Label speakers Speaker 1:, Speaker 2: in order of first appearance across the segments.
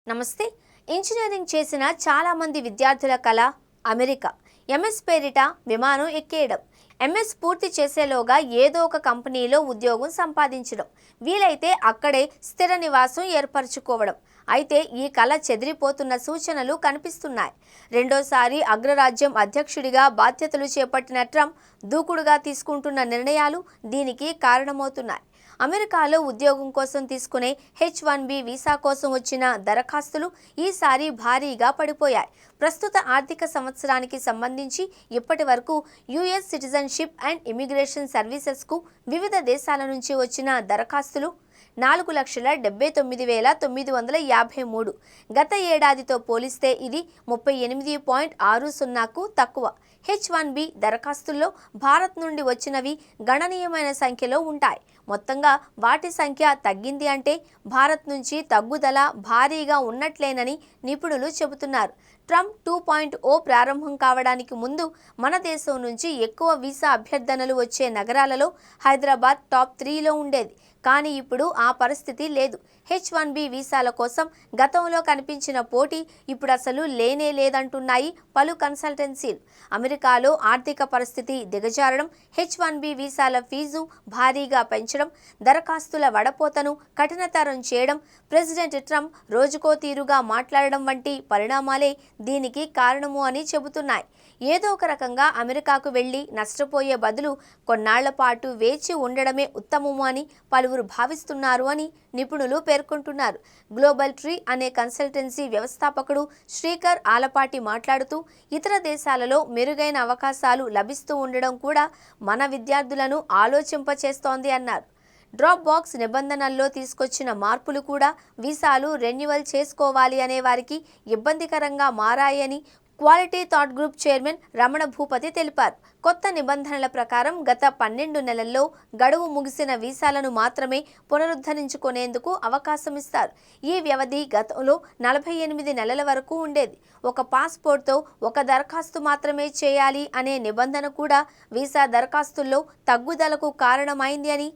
Speaker 1: నమస్తే. ఇంజనీరింగ్ చేసిన చాలా మంది విద్యార్థుల కళ అమెరికా. ఎంఎస్ పేరిట విమానం ఎక్కేయడం. ఎంఎస్ పూర్తి చేసేలోగా ఏదో ఒక కంపెనీలో ఉద్యోగం సంపాదించడం, వీలైతే అక్కడే స్థిర నివాసం ఏర్పరచుకోవడం. అయితే ఈ కళ చెదిరిపోతున్న సూచనలు కనిపిస్తున్నాయి. రెండోసారి అగ్రరాజ్యం అధ్యక్షుడిగా బాధ్యతలు చేపట్టిన ట్రంప్ దూకుడుగా తీసుకుంటున్న నిర్ణయాలు దీనికి కారణమవుతున్నాయి. అమెరికాలో ఉద్యోగం కోసం తీసుకునే H-1B వీసా కోసం వచ్చిన దరఖాస్తులు ఈసారి భారీగా పడిపోయాయి. ప్రస్తుత ఆర్థిక సంవత్సరానికి సంబంధించి ఇప్పటి వరకు యుఎస్ సిటిజన్షిప్ అండ్ ఇమిగ్రేషన్ సర్వీసెస్కు వివిధ దేశాల నుంచి వచ్చిన దరఖాస్తులు 4,79,953. గత ఏడాదితో పోలిస్తే ఇది 38.60కు తక్కువ. H-1B దరఖాస్తుల్లో భారత్ నుండి వచ్చినవి గణనీయమైన సంఖ్యలో ఉంటాయి. మొత్తంగా వాటి సంఖ్య తగ్గింది అంటే భారత్ నుంచి తగ్గుదల భారీగా ఉన్నట్లేనని నిపుణులు చెబుతున్నారు. ట్రంప్ 2.0 ప్రారంభం కావడానికి ముందు మన దేశం నుంచి ఎక్కువ వీసా అభ్యర్థనలు వచ్చే నగరాలలో హైదరాబాద్ టాప్ 3లో ఉండేది. కానీ ఇప్పుడు ఆ పరిస్థితి లేదు. H-1B వీసాల కోసం గతంలో కనిపించిన పోటీ ఇప్పుడు అసలు లేనే లేదంటున్నాయి పలు కన్సల్టెన్సీలు. అమెరికాలో ఆర్థిక పరిస్థితి దిగజారడం, H-1B వీసాల ఫీజు భారీగా పెంచడం, దరఖాస్తుల వడపోతను కఠినతరం చేయడం, ప్రెసిడెంట్ ట్రంప్ రోజుకో తీరుగా మాట్లాడడం వంటి పరిణామాలే దీనికి కారణము అని చెబుతున్నాయి. ఏదో ఒక రకంగా అమెరికాకు వెళ్లి నష్టపోయే బదులు కొన్నాళ్ల పాటు వేచి ఉండడమే ఉత్తమము అని పలువురు భావిస్తున్నారు అని నిపుణులు పేర్కొంటున్నారు. గ్లోబల్ ట్రీ అనే కన్సల్టెన్సీ వ్యవస్థాపకుడు శ్రీకర్ ఆలపాటి మాట్లాడుతూ, ఇతర దేశాలలో మెరుగైన అవకాశాలు లభిస్తూ ఉండడం కూడా మన విద్యార్థులను ఆలోచింపచేస్తోంది అన్నారు. డ్రాప్ బాక్స్ నిబంధనల్లో తీసుకొచ్చిన మార్పులు కూడా వీసాలు రెన్యువల్ చేసుకోవాలి అనే వారికి ఇబ్బందికరంగా మారాయని quality thought group chairman Ramana Bhupathi తెలిపారు. కొత్త నిబంధనల ప్రకారం గత 12 నెలల్లో గడువు ముగిసిన వీసాలను మాత్రమే పునరుద్ధరించుకునేందుకు అవకాశం ఇస్తారు. ఈ వ్యవధి గతంలో 48 నెలల వరకు ఉండేది. ఒక పాస్పోర్ట్తో ఒక దరఖాస్తు మాత్రమే చేయాలి అనే నిబంధన కూడా వీసా దరఖాస్తుల్లో తగ్గుదలకు కారణమైంది అని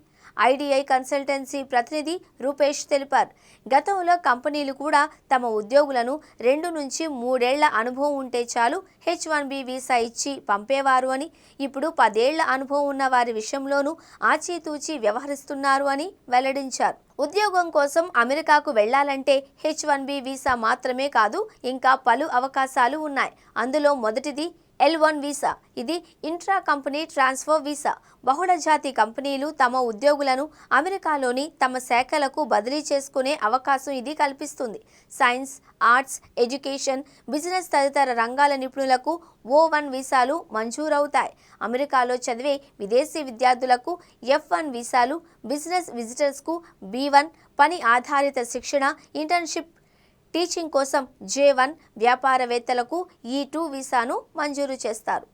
Speaker 1: ఐడిఐ కన్సల్టెన్సీ ప్రతినిధి రూపేష్ తెలిపారు. గతంలో కంపెనీలు కూడా తమ ఉద్యోగులను 2 నుంచి 3 ఏళ్ల అనుభవం ఉంటే చాలు H-1B వీసా ఇచ్చి పంపేవారు అని, ఇప్పుడు 10 ఏళ్ల అనుభవం ఉన్న వారి విషయంలోనూ ఆచితూచి వ్యవహరిస్తున్నారు అని వెల్లడించారు. ఉద్యోగం కోసం అమెరికాకు వెళ్లాలంటే H-1B వీసా మాత్రమే కాదు, ఇంకా పలు అవకాశాలు ఉన్నాయి. అందులో మొదటిది L-1 వీసా. ఇది ఇంట్రా కంపెనీ ట్రాన్స్ఫర్ వీసా. బహుళజాతి కంపెనీలు తమ ఉద్యోగులను అమెరికాలోని తమ శాఖలకు బదిలీ చేసుకునే అవకాశం ఇది కల్పిస్తుంది. సైన్స్, ఆర్ట్స్, ఎడ్యుకేషన్, బిజినెస్ తదితర రంగాల నిపుణులకు O-1 వీసాలు మంజూరవుతాయి. అమెరికాలో చదివే విదేశీ విద్యార్థులకు F-1 వీసాలు, బిజినెస్ విజిటర్స్కు B-1, పని ఆధారిత శిక్షణ, ఇంటర్న్షిప్, టీచింగ్ కోసం J-1, వ్యాపారవేత్తలకు E-2 వీసాను మంజూరు చేస్తారు.